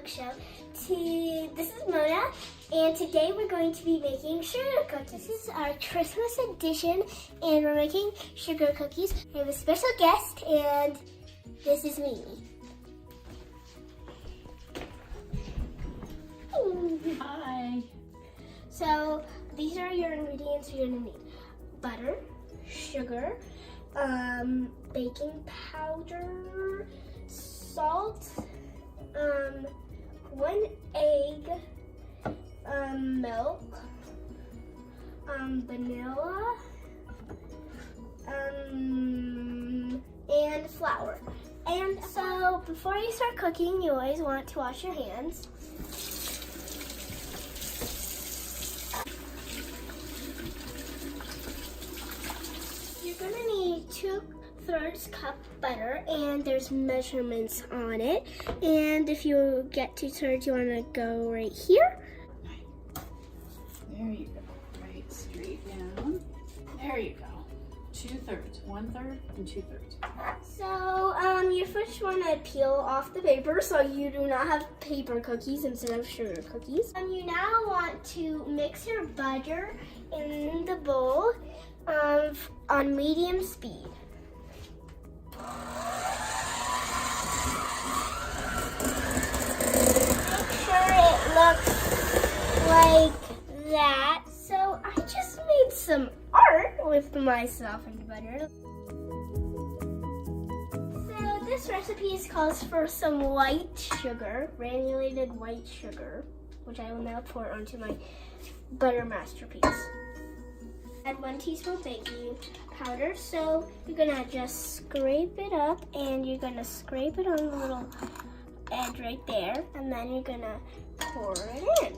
Show. This is Mona, and today we're going to be making sugar cookies. This is our Christmas edition, and we're making sugar cookies. I have a special guest, and this is Mimi. Hi. So these are your ingredients you're gonna need: butter, sugar, baking powder, salt, 1 egg, milk, vanilla, and flour. And so before you start cooking, you always want to wash your hands. You're gonna need 2/3 cup butter, and there's measurements on it. And if you get 2/3, you want to go right here. There you go. Right straight down. There you go. 2/3, 1/3, and 2/3. So you first want to peel off the paper so you do not have paper cookies instead of sugar cookies. You now want to mix your butter in the bowl on medium speed. Make sure it looks like that. So I just made some art with myself and butter. So this recipe calls for some white sugar, granulated white sugar, which I will now pour onto my butter masterpiece. Add 1 teaspoon baking powder. So you're gonna just scrape it up, and you're gonna scrape it on the little edge right there, and then you're gonna pour it in.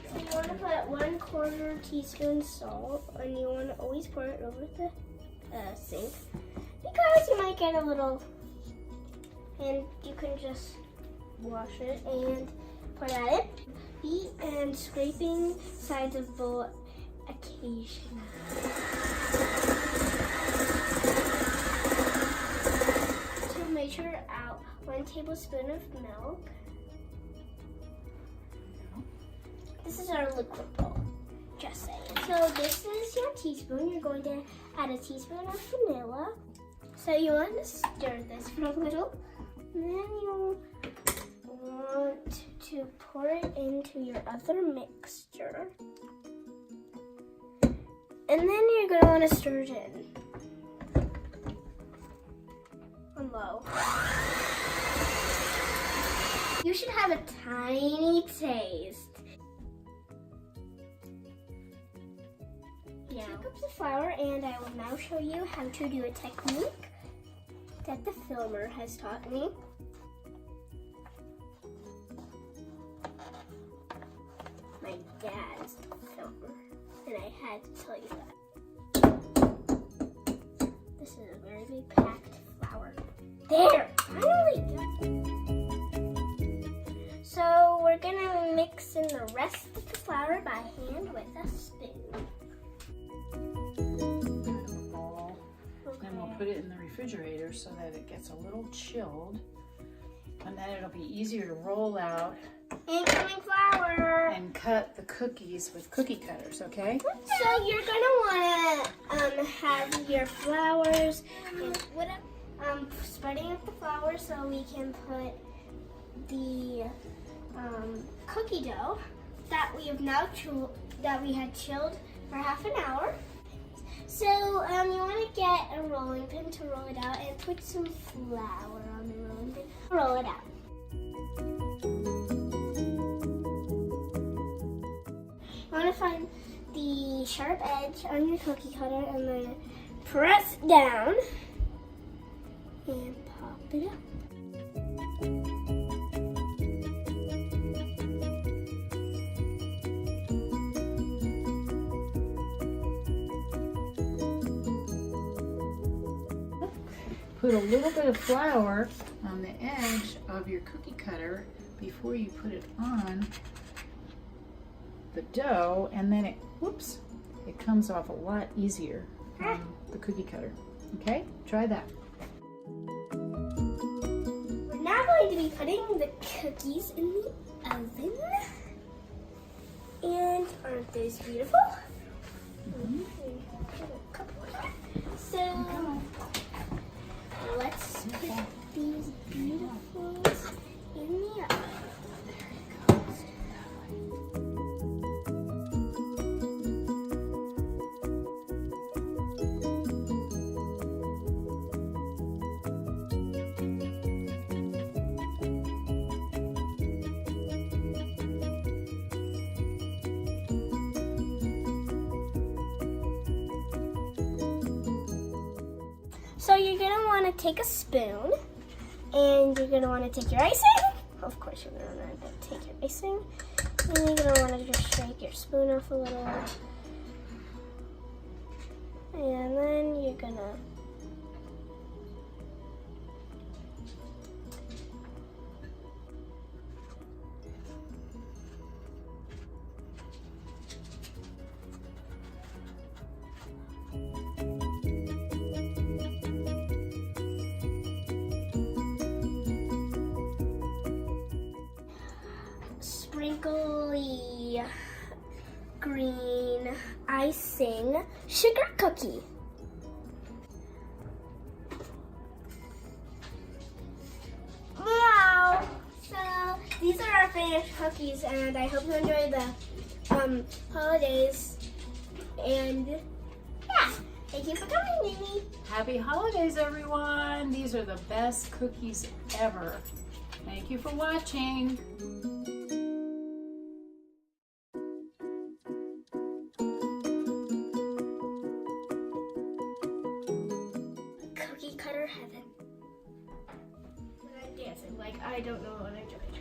So you want to put 1/4 teaspoon salt, and you want to always pour it over the sink because you might get a little, and you can just wash it and pour that in. Beat and scraping sides of bowl occasionally. To measure out 1 tablespoon of milk. This is our liquid bowl, just saying. So this is your teaspoon. You're going to add a teaspoon of vanilla. So you want to stir this for a little. And then you want to pour it into your other mixture. And then you're going to want to stir it in on low. You should have a tiny taste. Yeah. 2 cups of flour, and I will now show you how to do a technique that the filmer has taught me. My dad is the filmer, and I had to tell you that. This is a very big packed flour. There! Finally! So we're gonna mix in the rest of the flour by hand with a spoon. Then we'll put it in the refrigerator so that it gets a little chilled. And then it'll be easier to roll out Incoming flour! and cut the cookies with cookie cutters, okay? So you're gonna wanna have your flours and spreading out the flour so we can put the cookie dough that we have now that we had chilled for half an hour. So you want to get a rolling pin to roll it out and put some flour on the rolling pin. Roll it out. You want to find the sharp edge on your cookie cutter and then press down and pop it up. Put a little bit of flour on the edge of your cookie cutter before you put it on the dough, and then it comes off a lot easier from the cookie cutter. Okay, try that. We're now going to be putting the cookies in the oven. And aren't those beautiful? So let's put these beautifuls in the oven. So you're gonna want to take a spoon, and you're gonna want to take your icing. Of course, you're gonna want to take your icing, and you're gonna want to just shake your spoon off a little, and then you're gonna sprinkly green icing sugar cookie. Wow! So these are our finished cookies, and I hope you enjoy the holidays. And yeah, thank you for coming, Mimi. Happy holidays, everyone. These are the best cookies ever. Thank you for watching. Cookie cutter heaven. When I'm dancing, like I don't know what I'm doing.